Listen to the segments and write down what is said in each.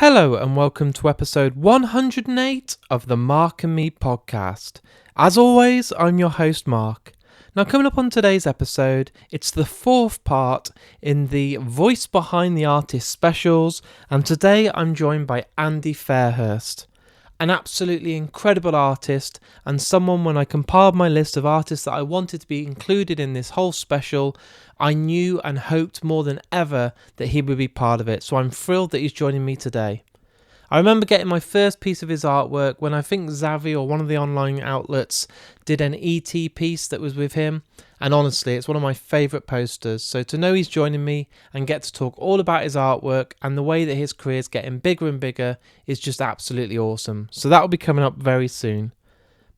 Hello and welcome to episode 108 of the Mark and Me podcast. As always, I'm your host Mark. Now coming up on today's episode, it's the fourth part in the Voice Behind the Artist specials, and today I'm joined by Andy Fairhurst, an absolutely incredible artist and someone when I compiled my list of artists that I wanted to be included in this whole special, I knew and hoped more than ever that he would be part of it, so I'm thrilled that he's joining me today. I remember getting my first piece of his artwork when I think Zavi or one of the online outlets did an ET piece that was with him, and honestly it's one of my favourite posters, so to know he's joining me and get to talk all about his artwork and the way that his career is getting bigger and bigger is just absolutely awesome. So that will be coming up very soon.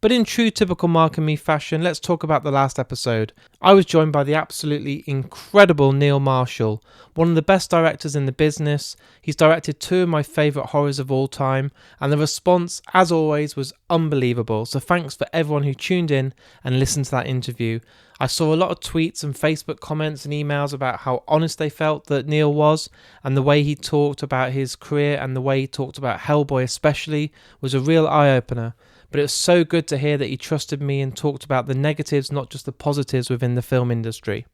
But in true typical Mark and Me fashion, let's talk about the last episode. I was joined by the absolutely incredible Neil Marshall, one of the best directors in the business. He's directed two of my favourite horrors of all time, and the response, as always, was unbelievable. So thanks for everyone who tuned in and listened to that interview. I saw a lot of tweets and Facebook comments and emails about how honest they felt that Neil was, and the way he talked about his career and the way he talked about Hellboy especially was a real eye-opener. But it was so good to hear that he trusted me and talked about the negatives, not just the positives within the film industry.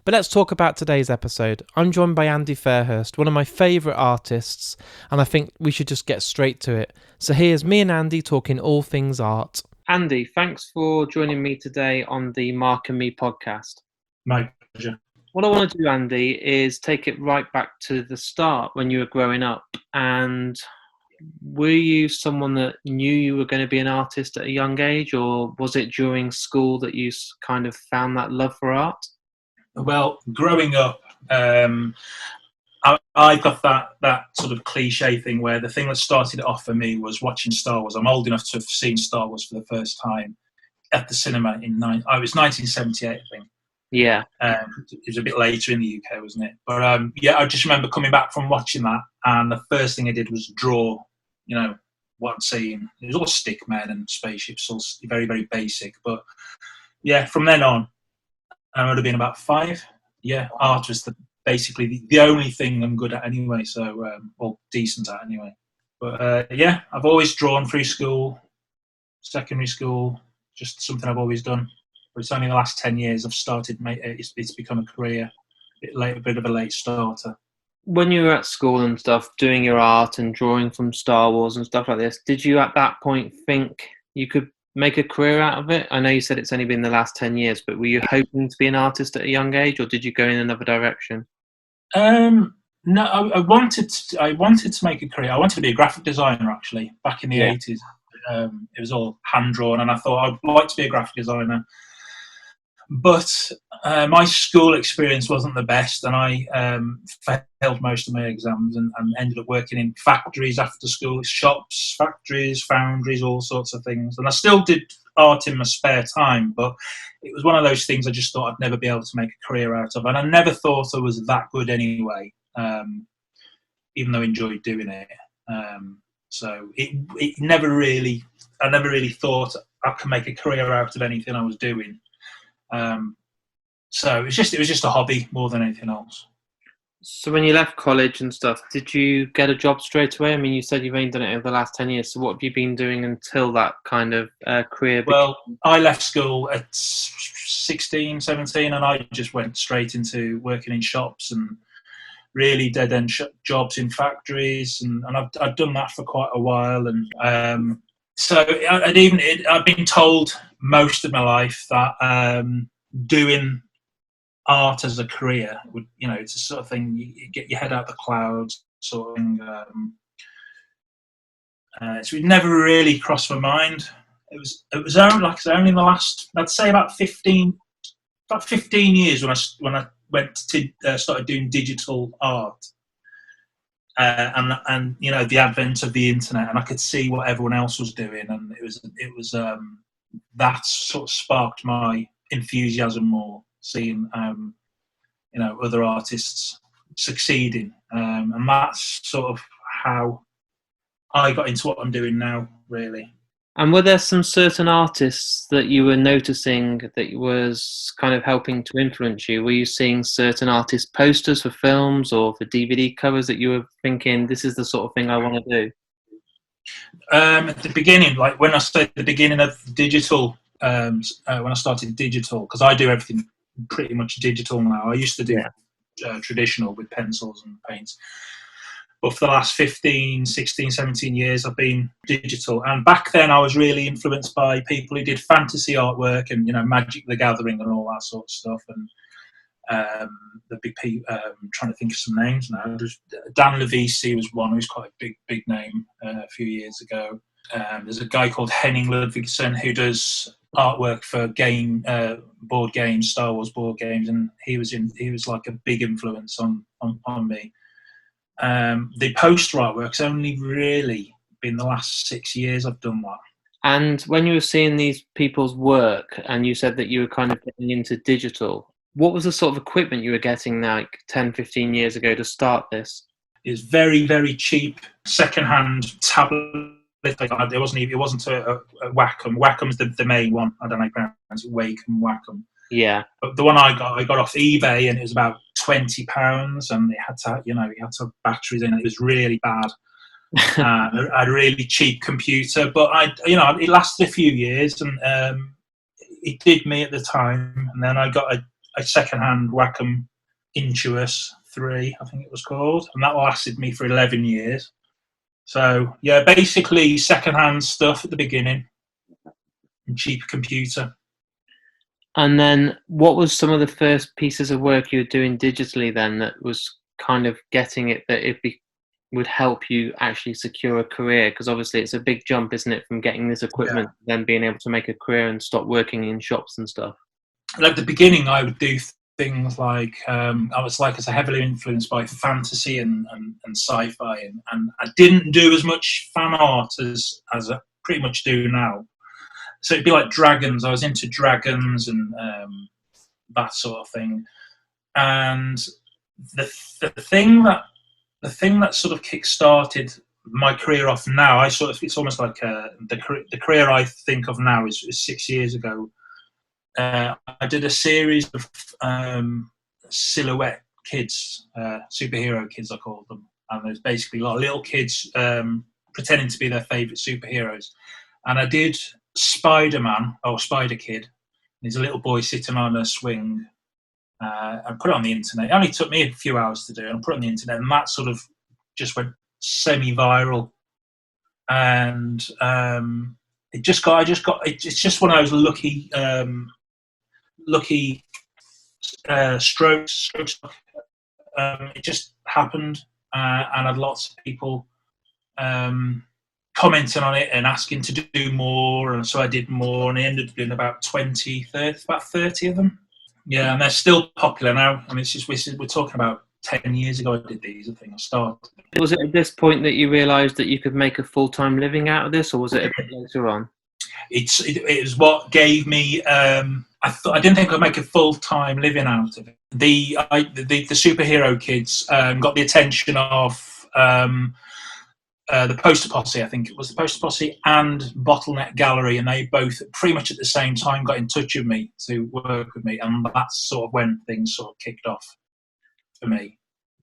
But let's talk about today's episode. I'm joined by Andy Fairhurst, one of my favourite artists, and I think we should just get straight to it. So here's me and Andy talking all things art. Andy, thanks for joining me today on the Mark and Me podcast. My pleasure. What I want to do, Andy, is take it right back to the start when you were growing up. And were you someone that knew you were going to be an artist at a young age, or was it during school that you kind of found that love for art? Well, growing up, I got that sort of cliche thing where the thing that started it off for me was watching Star Wars. I'm old enough to have seen Star Wars for the first time at the cinema it was 1978, I think. Yeah. It was a bit later in the UK, wasn't it? But I just remember coming back from watching that, and the first thing I did was draw, what I'm seeing. It was all stick men and spaceships, all very, very basic. But yeah, from then on, I would have been about 5. Yeah, art was basically the only thing I'm good at anyway, or decent at anyway. But I've always drawn through school, secondary school, just something I've always done. But it's only the last 10 years I've started, it's become a career, a bit of a late starter. When you were at school and stuff, doing your art and drawing from Star Wars and stuff like this, did you at that point think you could make a career out of it? I know you said it's only been the last 10 years, but were you hoping to be an artist at a young age, or did you go in another direction? No, I wanted to make a career. I wanted to be a graphic designer, actually, back in the 80s. It was all hand-drawn, and I thought I'd like to be a graphic designer. But my school experience wasn't the best, and I failed most of my exams and ended up working in factories after school, shops, factories, foundries, all sorts of things. And I still did art in my spare time, but it was one of those things I just thought I'd never be able to make a career out of. And I never thought I was that good anyway, even though I enjoyed doing it. So I never really thought I could make a career out of anything I was doing. So it was just a hobby more than anything else. So when you left college and stuff, did you get a job straight away? I mean, you said you've only done it over the last 10 years. So what have you been doing until that kind of career? Well, I left school at 16, 17, and I just went straight into working in shops and really dead-end jobs in factories. And I've done that for quite a while. And so I've been told most of my life that doing art as a career would, it's a sort of thing, you get your head out the clouds sort of thing. So it never really crossed my mind. It was only in the last, I'd say about 15 years when I went to started doing digital art. And the advent of the internet, and I could see what everyone else was doing, and it was that sort of sparked my enthusiasm more, seeing other artists succeeding, and that's sort of how I got into what I'm doing now, really. And were there some certain artists that you were noticing that was kind of helping to influence you? Were you seeing certain artist posters for films or for DVD covers that you were thinking, this is the sort of thing I want to do? At the beginning, like when I started the beginning of digital, when I started digital, because I do everything pretty much digital now. I used to do traditional with pencils and paints. But for the last 15, 16, 17 years, I've been digital. And back then, I was really influenced by people who did fantasy artwork and, Magic the Gathering and all that sort of stuff. And the big people, trying to think of some names now. Dan Levisi was one who's quite a big name a few years ago. There's a guy called Henning Ludvigsen who does artwork for board games, Star Wars board games, and he was like a big influence on me. The poster artwork's only really been the last 6 years I've done that. And when you were seeing these people's work and you said that you were kind of getting into digital, what was the sort of equipment you were getting like 10, 15 years ago to start this? It's very, very cheap second-hand tablet. It wasn't a Wacom. Wacom's the main one. I don't know how to pronounce it. Wacom, Wacom. Yeah. But the one I got off eBay, and it was about £20, and it had to, you had to have batteries in it. It was really bad. I had a really cheap computer, but it lasted a few years, and it did me at the time. And then I got a second-hand Wacom Intuos 3, I think it was called, and that lasted me for 11 years. So yeah, basically second-hand stuff at the beginning, and cheap computer. And then what was some of the first pieces of work you were doing digitally then that was kind of getting it that would help you actually secure a career? Because obviously it's a big jump, isn't it, from getting this equipment to then being able to make a career and stop working in shops and stuff? At the beginning, I would do things like I was heavily influenced by fantasy and sci-fi, and I didn't do as much fan art as I pretty much do now. So it'd be like dragons. I was into dragons and that sort of thing. And the thing that sort of kick-started my career off now, it's almost like the career I think of now is 6 years ago. I did a series of silhouette kids, superhero kids, I called them. And there's basically like little kids pretending to be their favourite superheroes. And I did Spider-Man, or Spider-Kid. He's a little boy sitting on a swing. And put it on the internet. It only took me a few hours to do it. And put it on the internet, and that sort of just went semi-viral. And it's just one of those lucky strokes. It just happened, and I had lots of people commenting on it and asking to do more, and so I did more, and I ended up doing about 30 of them. Yeah, and they're still popular now. I mean, we're talking about 10 years ago I did these. I think I started. Was it at this point that you realised that you could make a full-time living out of this, or was it a bit later on? It was what gave me. I didn't think I'd make a full-time living out of it. The superhero kids got the attention of the Poster Posse. I think it was the Poster Posse and Bottleneck Gallery, and they both pretty much at the same time got in touch with me to work with me, and that's sort of when things sort of kicked off for me.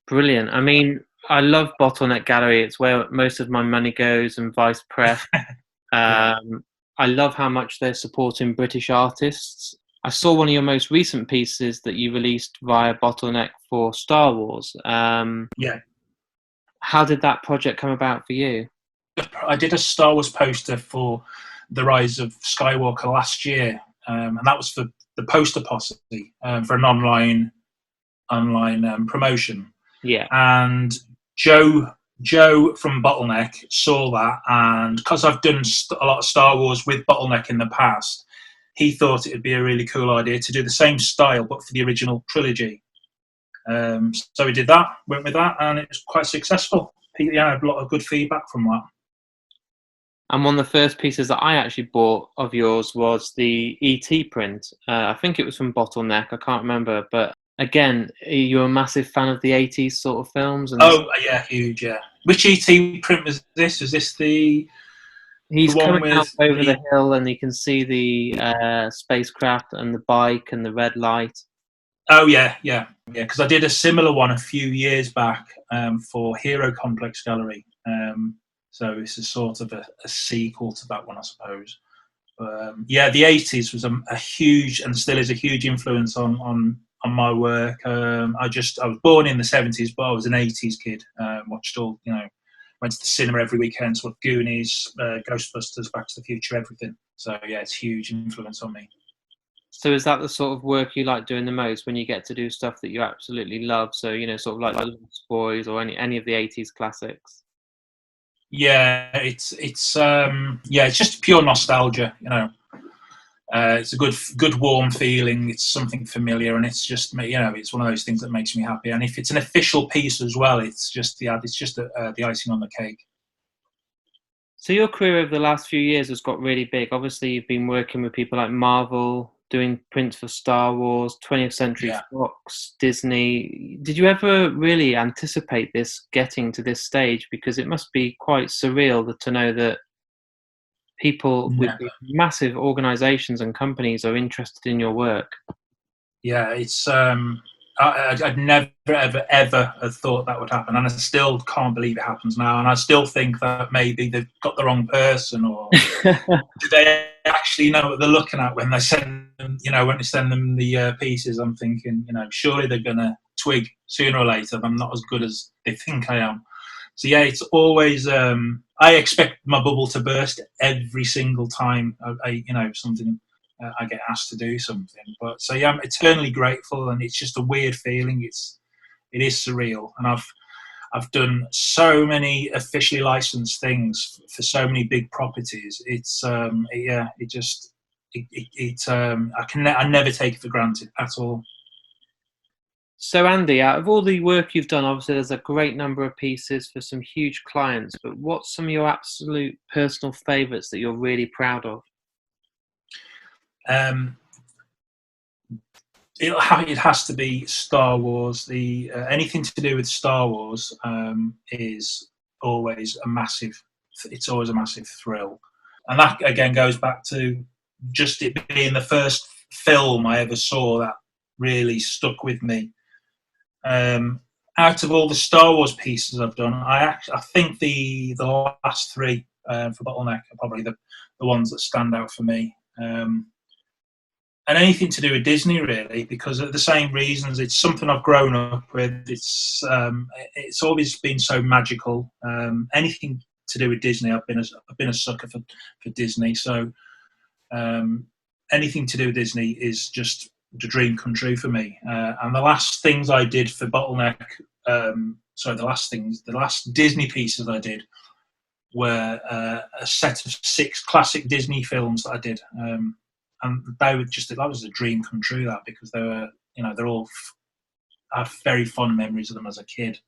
Brilliant. I mean, I love Bottleneck Gallery. It's where most of my money goes, and Vice Press. I love how much they're supporting British artists. I saw one of your most recent pieces that you released via Bottleneck for Star Wars. Yeah. How did that project come about for you? I did a Star Wars poster for The Rise of Skywalker last year, and that was for the Poster Posse, for an online promotion. Yeah. And Joe from Bottleneck saw that, and because I've done a lot of Star Wars with Bottleneck in the past, he thought it would be a really cool idea to do the same style but for the original trilogy. So we did that, went with that, and it was quite successful. Yeah, I had a lot of good feedback from that. And one of the first pieces that I actually bought of yours was the ET print. I think it was from Bottleneck, I can't remember, but again, you're a massive fan of the 80s sort of films? Oh, yeah, huge, yeah. Which ET print was this? Was this the He's The one coming out with over the hill, and you can see the spacecraft and the bike and the red light. Oh yeah. Because I did a similar one a few years back for Hero Complex Gallery. So it's a sort of a sequel to that one, I suppose. But the 80s was a huge, and still is a huge influence on my work. I was born in the 70s, but I was an 80s kid. Watched all, went to the cinema every weekend, sort of Goonies, Ghostbusters, Back to the Future, everything. So yeah, it's a huge influence on me. So is that the sort of work you like doing the most, when you get to do stuff that you absolutely love? So, sort of like the Lost Boys or any of the 80s classics? Yeah, it's just pure nostalgia, It's a good warm feeling. It's something familiar, and it's just me. It's one of those things that makes me happy. And if it's an official piece as well, it's just the icing on the cake. So your career over the last few years has got really big. Obviously, you've been working with people like Marvel, doing prints for Star Wars, 20th Century Fox, Disney. Did you ever really anticipate this getting to this stage? Because it must be quite surreal to know that people with massive organizations and companies are interested in your work. Yeah, it's I'd never ever have thought that would happen, and I still can't believe it happens now. And I still think that maybe they've got the wrong person, or do they actually know what they're looking at when they send them? When they send them the pieces, I'm thinking, surely they're gonna twig sooner or later that I'm not as good as they think I am. So yeah, it's always I expect my bubble to burst every single time I get asked to do something. But so yeah, I'm eternally grateful, and it's just a weird feeling. It is surreal, and I've done so many officially licensed things for so many big properties. It's I never take it for granted at all. So Andy, out of all the work you've done, obviously there's a great number of pieces for some huge clients, but what's some of your absolute personal favourites that you're really proud of? It has to be Star Wars. Anything to do with Star Wars is always a massive. It's always a massive thrill, and that again goes back to just it being the first film I ever saw that really stuck with me. Out of all the Star Wars pieces I've done, I think the last three for Bottleneck are probably the ones that stand out for me. And anything to do with Disney, really, because of the same reasons. It's something I've grown up with. It's always been so magical. Anything to do with Disney, I've been a sucker for Disney. So anything to do with Disney is just the dream come true for me. And the last things I did for Bottleneck, the last Disney pieces I did were a set of 6 classic Disney films that I did. And that was a dream come true, that, because they were, they're all, I have very fond memories of them as a kid.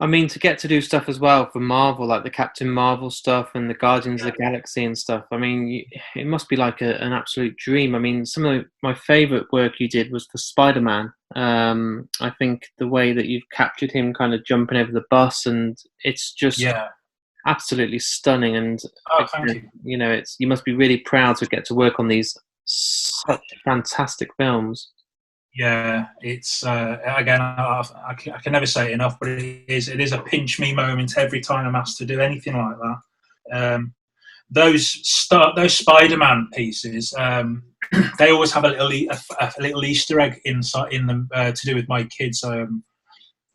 I mean, to get to do stuff as well for Marvel, like the Captain Marvel stuff and the Guardians of the Galaxy and stuff. I mean, it must be like an absolute dream. I mean, some of my favourite work you did was for Spider-Man. I think the way that you've captured him kind of jumping over the bus, and it's just absolutely stunning. And thank you. You must be really proud to get to work on these such fantastic films. Yeah, it's again, I can never say it enough, but it is a pinch me moment every time I'm asked to do anything like that. Those Spider-Man pieces, they always have a little Easter egg inside in them to do with my kids.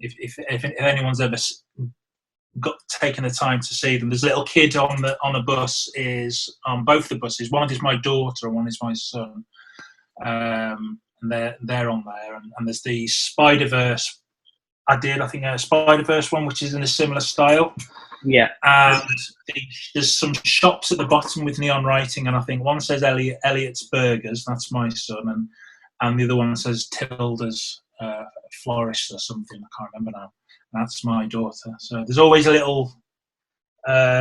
If anyone's ever taken the time to see them, there's a little kid on a bus, is on both the buses. One is my daughter and one is my son. And they're on there, and there's the Spider-Verse. I think a Spider-Verse one, which is in a similar style. Yeah. And there's some shops at the bottom with neon writing, and I think one says Elliot's Burgers, that's my son, and the other one says Tilda's Florist or something. I can't remember now. That's my daughter. So there's always a little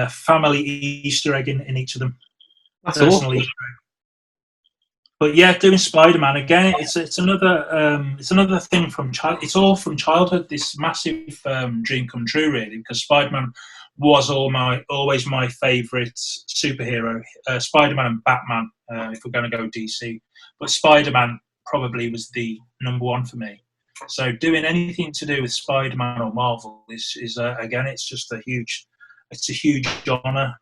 family Easter egg in each of them. That's awesome. But yeah, doing Spider-Man again, it's another thing from it's all from childhood. This massive dream come true, really, because Spider-Man was always my favourite superhero, Spider-Man and Batman, if we're going to go DC. But Spider-Man probably was the number one for me. So doing anything to do with Spider-Man or Marvel is again, it's a huge honour.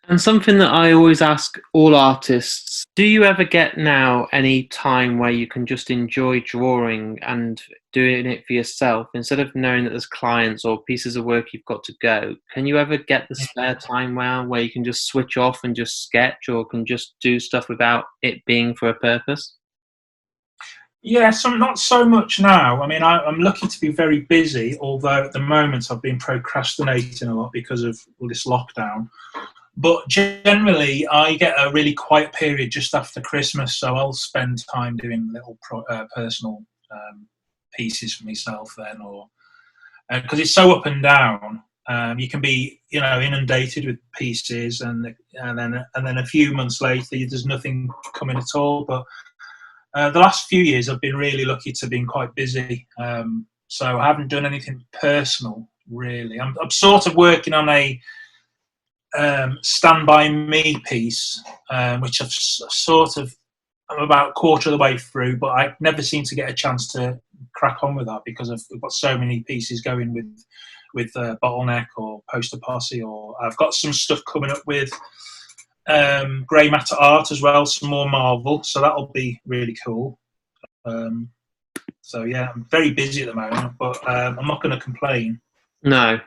And something that I always ask all artists, do you ever get now any time where you can just enjoy drawing and doing it for yourself instead of knowing that there's clients or pieces of work you've got to go? Can you ever get the spare time where you can just switch off and just sketch, or can just do stuff without it being for a purpose? Yeah, not so much now. I mean, I'm lucky to be very busy, although at the moment I've been procrastinating a lot because of this lockdown. But generally, I get a really quiet period just after Christmas, so I'll spend time doing little personal pieces for myself then, or because it's so up and down. You can be, inundated with pieces, and then a few months later, there's nothing coming at all. But the last few years, I've been really lucky to been quite busy, so I haven't done anything personal really. I'm sort of working on a Stand By Me piece, which I'm about a quarter of the way through, but I never seem to get a chance to crack on with that because we've got so many pieces going with Bottleneck or Poster Posse, or I've got some stuff coming up with Grey Matter Art as well, some more Marvel, so that'll be really cool. So yeah, I'm very busy at the moment, but I'm not going to complain. No.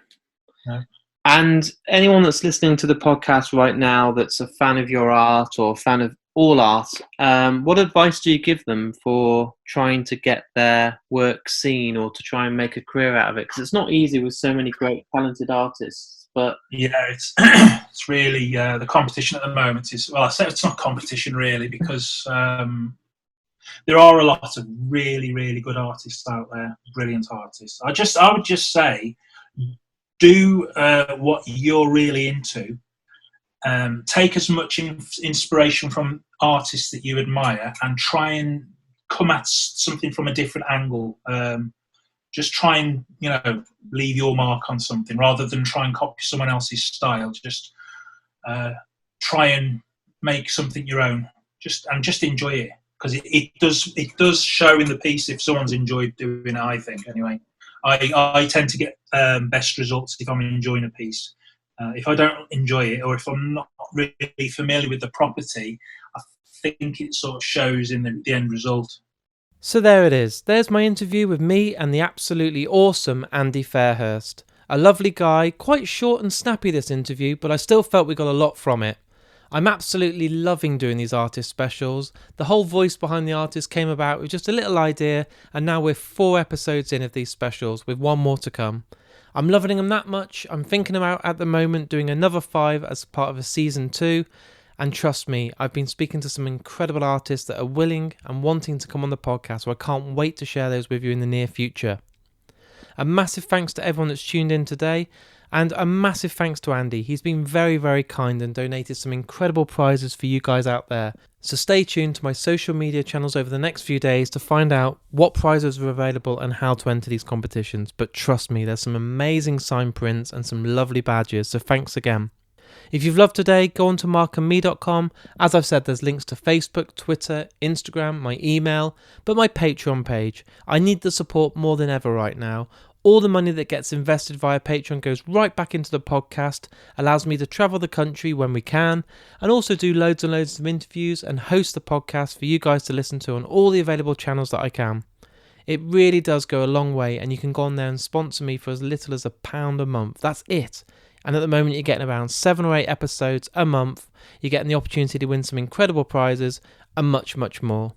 And anyone that's listening to the podcast right now that's a fan of your art or a fan of all art, what advice do you give them for trying to get their work seen or to try and make a career out of it? Because it's not easy with so many great talented artists. But yeah, it's really the competition at the moment is, well, I say it's not competition really, because there are a lot of really, really good artists out there, brilliant artists. I would just say, do what you're really into. Take as much inspiration from artists that you admire and try and come at something from a different angle. Just try and, leave your mark on something rather than try and copy someone else's style. Just try and make something your own. Just enjoy it, because it does show in the piece if someone's enjoyed doing it, I think, anyway. I tend to get best results if I'm enjoying a piece. If I don't enjoy it, or if I'm not really familiar with the property, I think it sort of shows in the end result. So there it is. There's my interview with me and the absolutely awesome Andy Fairhurst. A lovely guy, quite short and snappy this interview, but I still felt we got a lot from it. I'm absolutely loving doing these artist specials. The whole voice behind the artist came about with just a little idea, and now we're 4 episodes in of these specials, with 1 more to come. I'm loving them that much. I'm thinking about, at the moment, doing another 5 as part of a season 2. And trust me, I've been speaking to some incredible artists that are willing and wanting to come on the podcast, so I can't wait to share those with you in the near future. A massive thanks to everyone that's tuned in today, and a massive thanks to Andy. He's been very, very kind and donated some incredible prizes for you guys out there. So stay tuned to my social media channels over the next few days to find out what prizes are available and how to enter these competitions. But trust me, there's some amazing sign prints and some lovely badges, so thanks again. If you've loved today, go on to markandme.com. As I've said, there's links to Facebook, Twitter, Instagram, my email, but my Patreon page. I need the support more than ever right now. All the money that gets invested via Patreon goes right back into the podcast, allows me to travel the country when we can, and also do loads and loads of interviews and host the podcast for you guys to listen to on all the available channels that I can. It really does go a long way, and you can go on there and sponsor me for as little as £1 a month. That's it. And at the moment, you're getting around 7 or 8 episodes a month. You're getting the opportunity to win some incredible prizes and much, much more.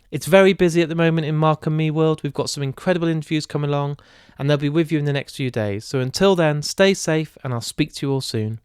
It's very busy at the moment in Mark and Me world. We've got some incredible interviews coming along, and they'll be with you in the next few days. So until then, stay safe, and I'll speak to you all soon.